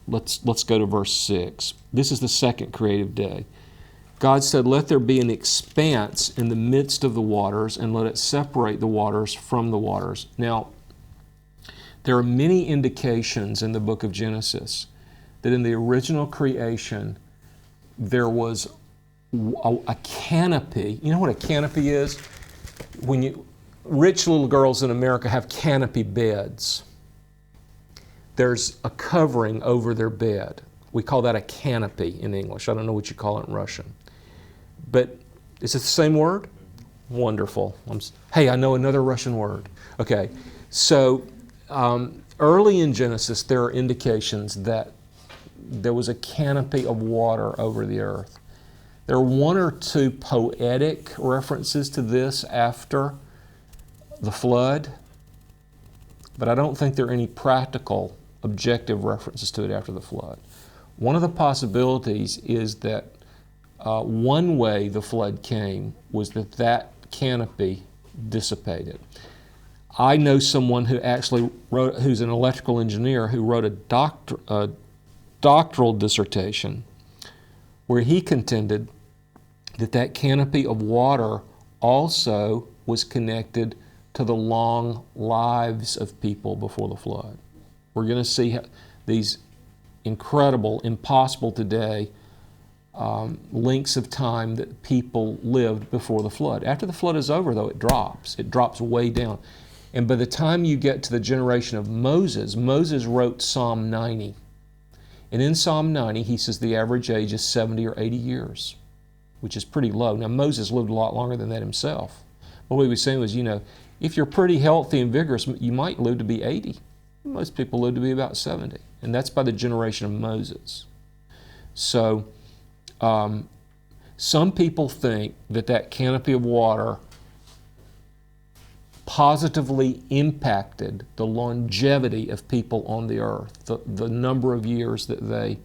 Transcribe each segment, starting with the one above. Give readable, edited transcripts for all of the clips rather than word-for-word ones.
let's go to verse 6. This is the second creative day. God said, "Let there be an expanse in the midst of the waters, and let it separate the waters from the waters." Now, there are many indications in the book of Genesis that in the original creation, there was a canopy. You know what a canopy is? Rich little girls in America have canopy beds. There's a covering over their bed. We call that a canopy in English. I don't know what you call it in Russian. But is it the same word? Wonderful. Hey, I know another Russian word. Okay, so early in Genesis, there are indications that there was a canopy of water over the earth. There are one or two poetic references to this after the flood, but I don't think there are any practical, objective references to it after the flood. One of the possibilities is that one way the flood came was that canopy dissipated. I know someone who actually who's an electrical engineer, who wrote a doctoral dissertation where he contended that canopy of water also was connected to the long lives of people before the flood. We're going to see these incredible, impossible today lengths of time that people lived before the flood. After the flood is over, though, it drops. It drops way down. And by the time you get to the generation of Moses, Moses wrote Psalm 90. And in Psalm 90, he says the average age is 70 or 80 years, which is pretty low. Now, Moses lived a lot longer than that himself. But what he was saying was, if you're pretty healthy and vigorous, you might live to be 80. Most people live to be about 70. And that's by the generation of Moses. So, some people think that canopy of water positively impacted the longevity of people on the earth, the number of years that they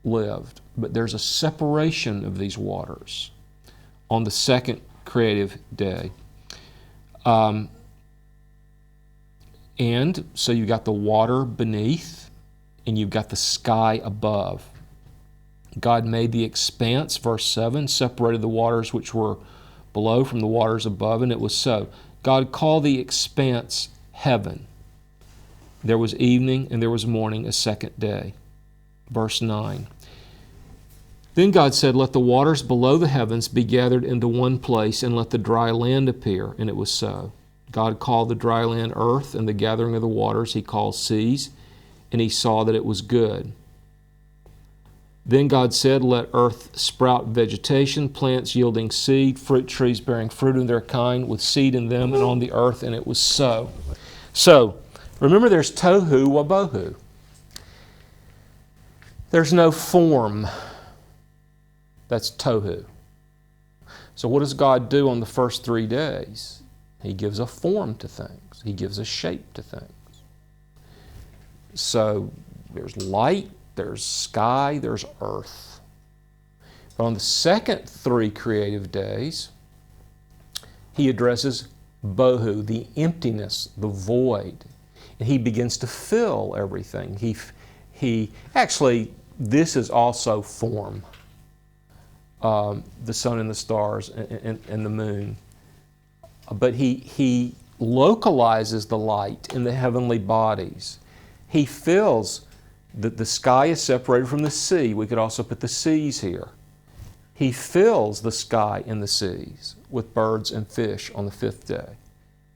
lived. But there's a separation of these waters on the second creative day. And so you've got the water beneath and you've got the sky above. God made the expanse, verse 7, separated the waters which were below from the waters above, and it was so. God called the expanse heaven. There was evening and there was morning, a second day. Verse 9. Then God said, "Let the waters below the heavens be gathered into one place, and let the dry land appear." And it was so. God called the dry land earth, and the gathering of the waters he called seas, and he saw that it was good. Then God said, "Let earth sprout vegetation, plants yielding seed, fruit trees bearing fruit in their kind, with seed in them and on the earth," and it was so. So, remember there's tohu wabohu. There's no form. That's tohu. So what does God do on the first 3 days? He gives a form to things. He gives a shape to things. So there's light, there's sky, there's earth. But on the second 3 creative days, he addresses bohu, the emptiness, the void. And he begins to fill everything. He actually, this is also form. The sun and the stars and the moon. But he localizes the light in the heavenly bodies. He fills the sky is separated from the sea. We could also put the seas here. He fills the sky and the seas with birds and fish on the 5th day.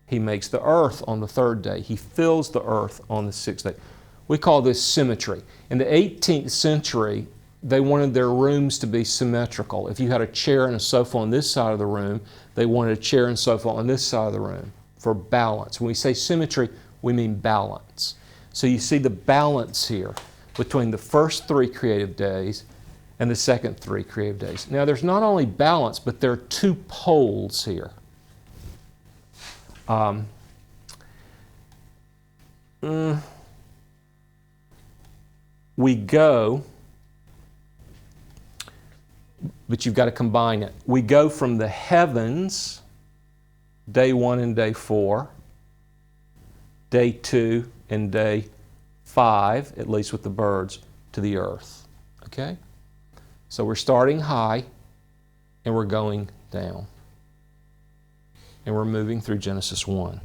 He makes the earth on the 3rd day. He fills the earth on the 6th day. We call this symmetry. In the 18th century, they wanted their rooms to be symmetrical. If you had a chair and a sofa on this side of the room, they wanted a chair and sofa on this side of the room for balance. When we say symmetry, we mean balance. So you see the balance here between the first 3 creative days and the second 3 creative days. Now there's not only balance, but there are 2 poles here. We go, but you've got to combine it. We go from the heavens, day 1 and day 4, day 2 and day 5, at least with the birds, to the earth. Okay? So we're starting high and we're going down. And we're moving through Genesis 1.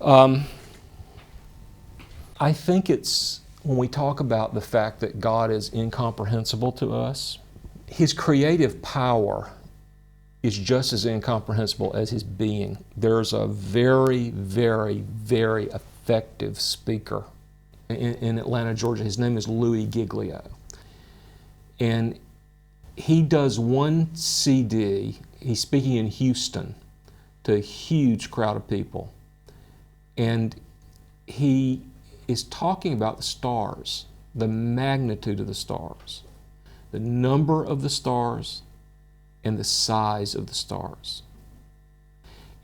I think it's when we talk about the fact that God is incomprehensible to us, His creative power is just as incomprehensible as His being. There's a very, very, very effective speaker in Atlanta, Georgia. His name is Louis Giglio. And he does one CD. He's speaking in Houston to a huge crowd of people. And he is talking about the stars, the magnitude of the stars, the number of the stars, and the size of the stars.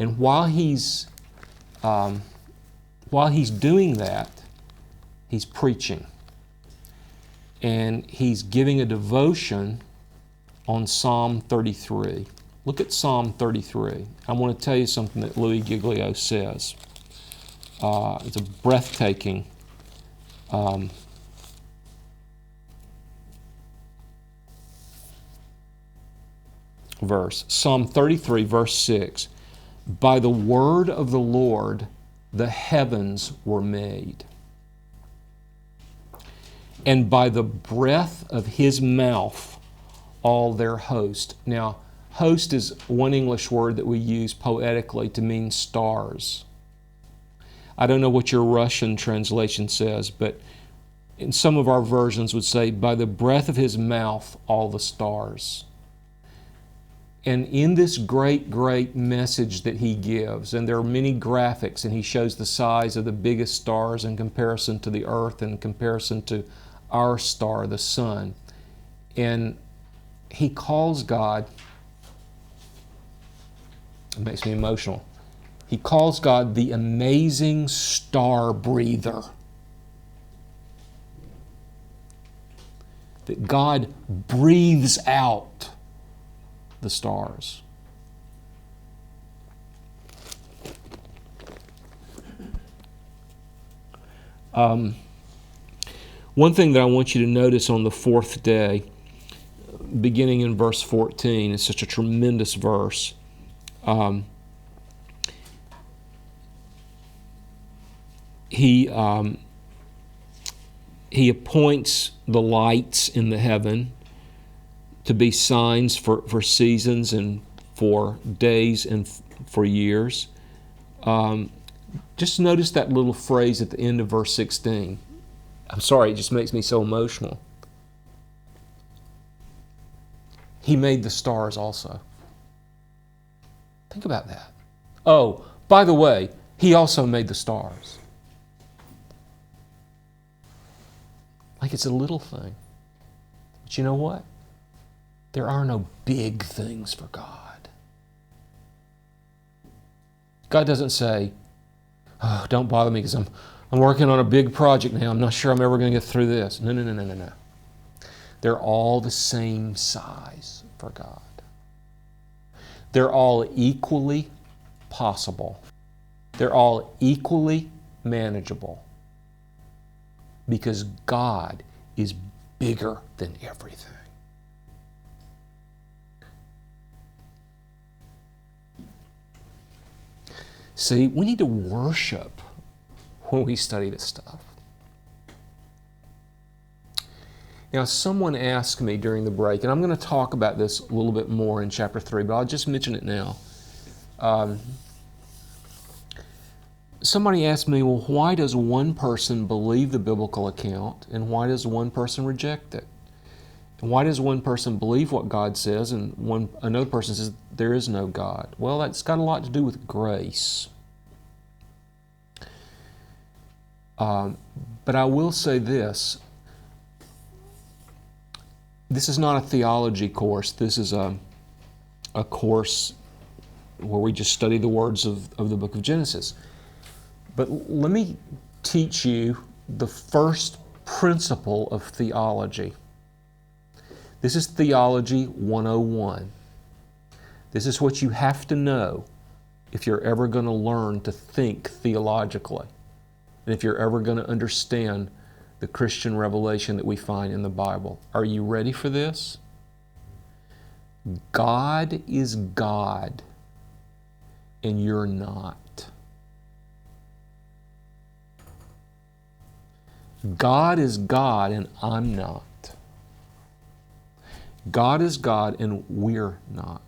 And while he's doing that, he's preaching. And he's giving a devotion on Psalm 33. Look at Psalm 33. I want to tell you something that Louis Giglio says. It's a breathtaking verse. Psalm 33, verse 6. By the word of the Lord the heavens were made, and by the breath of His mouth all their host. Now, host is one English word that we use poetically to mean stars. I don't know what your Russian translation says, but in some of our versions would say, by the breath of His mouth all the stars. And in this great, great message that he gives, and there are many graphics, and he shows the size of the biggest stars in comparison to the earth, in comparison to our star, the sun. And he calls God, it makes me emotional, he calls God the amazing star breather. That God breathes out the stars. One thing that I want you to notice on the fourth day, beginning in verse 14, it's such a tremendous verse. He appoints the lights in the heaven to be signs for seasons and for days and for years. Just notice that little phrase at the end of verse 16. I'm sorry, it just makes me so emotional. He made the stars also. Think about that. Oh, by the way, He also made the stars. Like it's a little thing. But you know what? There are no big things for God. God doesn't say, oh, don't bother me because I'm working on a big project now. I'm not sure I'm ever going to get through this. No. They're all the same size for God. They're all equally possible. They're all equally manageable. Because God is bigger than everything. See, we need to worship when we study this stuff. Now, someone asked me during the break, and I'm going to talk about this a little bit more in chapter 3, but I'll just mention it now. Somebody asked me, well, why does one person believe the biblical account, and why does one person reject it? And why does one person believe what God says, and another person says there is no God? Well, that's got a lot to do with grace. But I will say this. This is not a theology course. This is a course where we just study the words of the book of Genesis. But let me teach you the first principle of theology. This is Theology 101. This is what you have to know if you're ever going to learn to think theologically, and if you're ever going to understand the Christian revelation that we find in the Bible. Are you ready for this? God is God, and you're not. God is God, and I'm not. God is God, and we're not.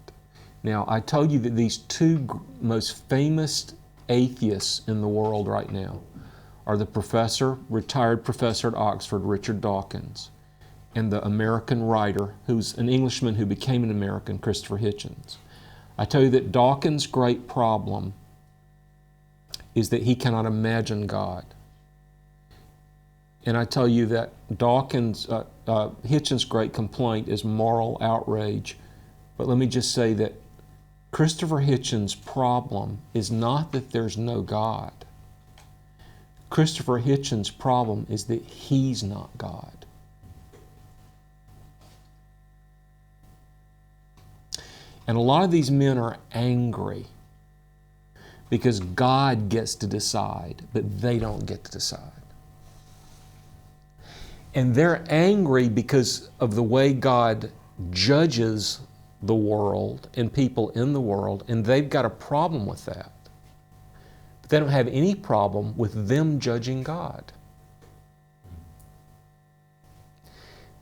Now, I told you that these two most famous atheists in the world right now are the retired professor at Oxford, Richard Dawkins, and the American writer, who's an Englishman who became an American, Christopher Hitchens. I tell you that Dawkins' great problem is that he cannot imagine God. And I tell you that Hitchens' great complaint is moral outrage. But let me just say that Christopher Hitchens' problem is not that there's no God. Christopher Hitchens' problem is that he's not God. And a lot of these men are angry because God gets to decide, but they don't get to decide. And they're angry because of the way God judges the world and people in the world, and they've got a problem with that. But they don't have any problem with them judging God.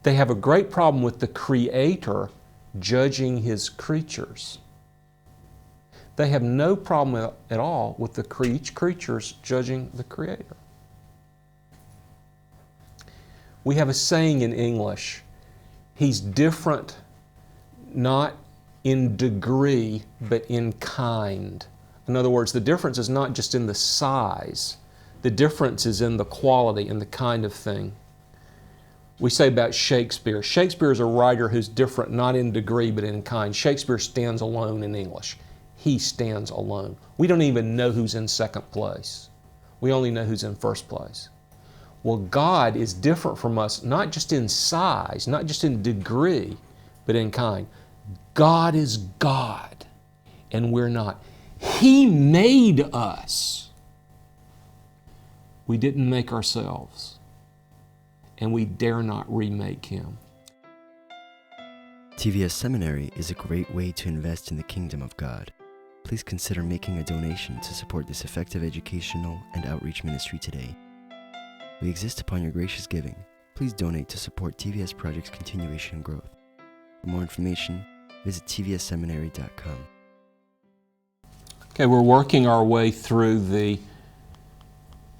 They have a great problem with the Creator judging His creatures. They have no problem at all with the creatures judging the Creator. We have a saying in English, He's different not in degree, but in kind. In other words, the difference is not just in the size. The difference is in the quality and the kind of thing. We say about Shakespeare. Shakespeare is a writer who's different not in degree, but in kind. Shakespeare stands alone in English. He stands alone. We don't even know who's in second place. We only know who's in first place. Well, God is different from us, not just in size, not just in degree, but in kind. God is God, and we're not. He made us. We didn't make ourselves, and we dare not remake Him. TVS Seminary is a great way to invest in the kingdom of God. Please consider making a donation to support this effective educational and outreach ministry today. We exist upon your gracious giving. Please donate to support TVS Project's continuation and growth. For more information, visit tvsseminary.com. Okay, we're working our way through the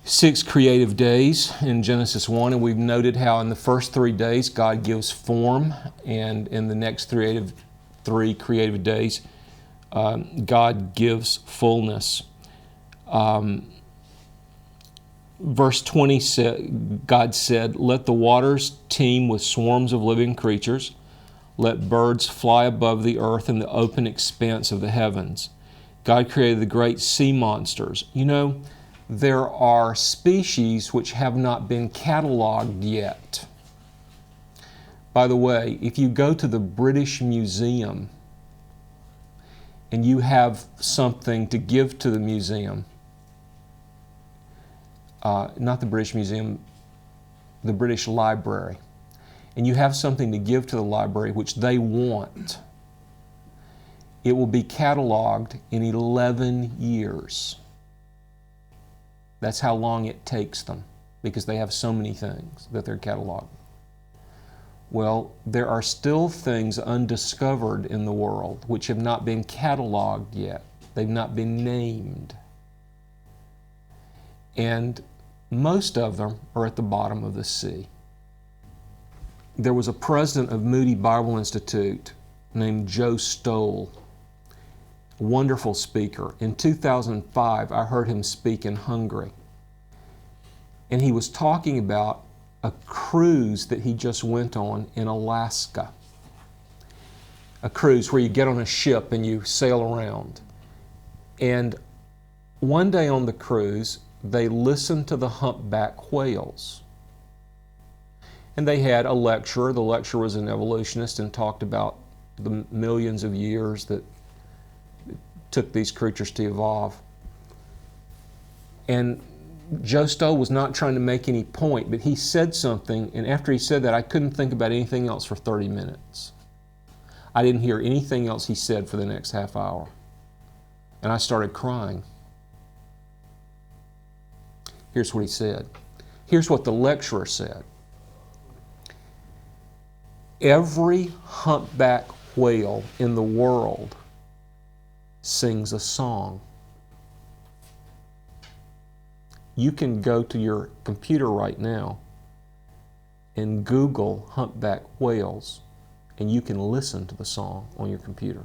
6 creative days in Genesis 1, and we've noted how in the first 3 days God gives form, and in the next 3 creative days God gives fullness. Verse 20 said, God said, "Let the waters teem with swarms of living creatures. Let birds fly above the earth in the open expanse of the heavens." God created the great sea monsters. You know, there are species which have not been cataloged yet. By the way, if you go to the British Museum and you have something to give to the museum, not the British Museum, the British Library, and you have something to give to the library which they want, it will be cataloged in 11 years. That's how long it takes them, because they have so many things that they're cataloging. Well, there are still things undiscovered in the world which have not been cataloged yet. They've not been named. And most of them are at the bottom of the sea. There was a president of Moody Bible Institute named Joe Stoll, a wonderful speaker. In 2005, I heard him speak in Hungary. And he was talking about a cruise that he just went on in Alaska. A cruise where you get on a ship and you sail around. And one day on the cruise, they listened to the humpback whales. And they had a lecturer. The lecturer was an evolutionist and talked about the millions of years that it took these creatures to evolve. And Joe Stoll was not trying to make any point, but he said something, and after he said that, I couldn't think about anything else for 30 minutes. I didn't hear anything else he said for the next half hour. And I started crying. Here's what he said. Here's what the lecturer said. Every humpback whale in the world sings a song. You can go to your computer right now and Google humpback whales, and you can listen to the song on your computer.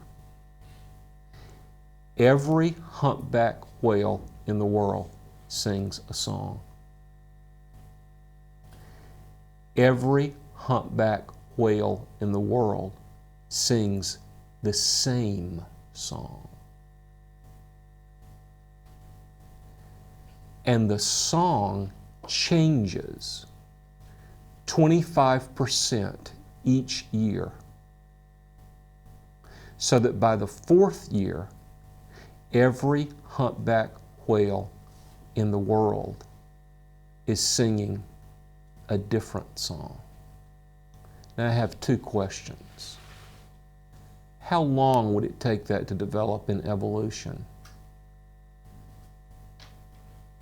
Every humpback whale in the world sings a song. Every humpback whale in the world sings the same song. And the song changes 25% each year. So that by the 4th year, every humpback whale in the world is singing a different song. Now I have 2 questions. How long would it take that to develop in evolution?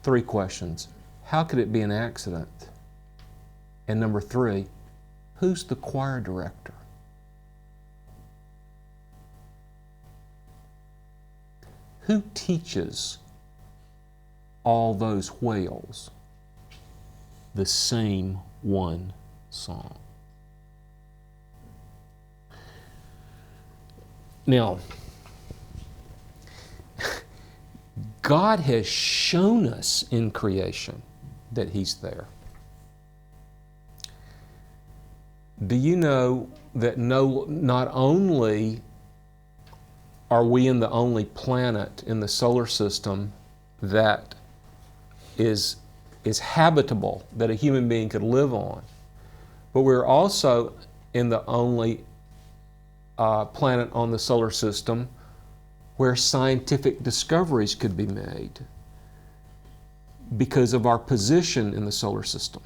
3 questions. How could it be an accident? And number 3, who's the choir director? Who teaches all those whales the same one song? Now, God has shown us in creation that He's there. Do you know that not only are we in the only planet in the solar system that is habitable, that a human being could live on, but we're also in the only planet on the solar system where scientific discoveries could be made because of our position in the solar system.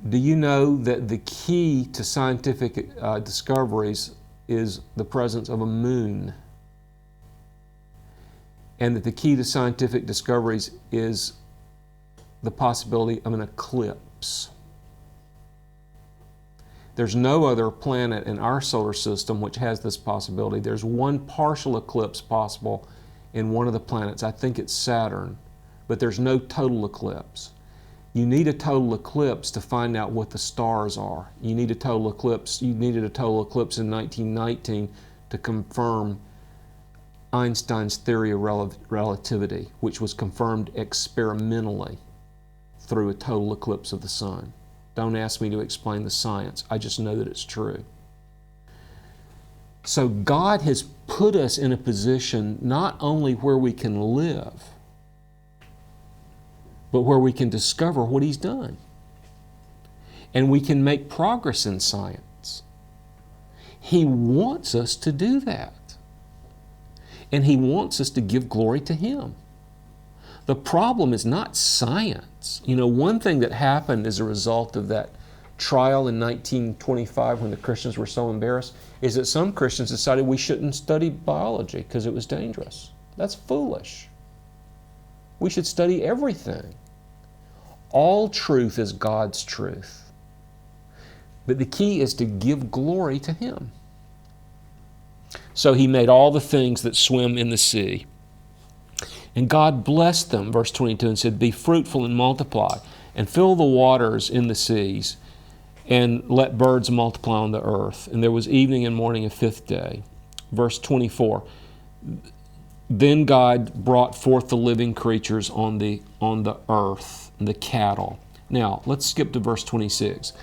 Do you know that the key to scientific discoveries is the presence of a moon? And that the key to scientific discoveries is the possibility of an eclipse. There's no other planet in our solar system which has this possibility. There's one partial eclipse possible in one of the planets. I think it's Saturn, but there's no total eclipse. You need a total eclipse to find out what the stars are. You need a total eclipse. You needed a total eclipse in 1919 to confirm Einstein's theory of relativity, which was confirmed experimentally through a total eclipse of the sun. Don't ask me to explain the science. I just know that it's true. So God has put us in a position not only where we can live, but where we can discover what He's done. And we can make progress in science. He wants us to do that. And He wants us to give glory to Him. The problem is not science. You know, one thing that happened as a result of that trial in 1925 when the Christians were so embarrassed is that some Christians decided we shouldn't study biology because it was dangerous. That's foolish. We should study everything. All truth is God's truth. But the key is to give glory to Him. So He made all the things that swim in the sea. And God blessed them, verse 22, and said, "Be fruitful and multiply, and fill the waters in the seas, and let birds multiply on the earth." And there was evening and morning a 5th day. Verse 24, then God brought forth the living creatures on the earth, the cattle. Now, let's skip to verse 26.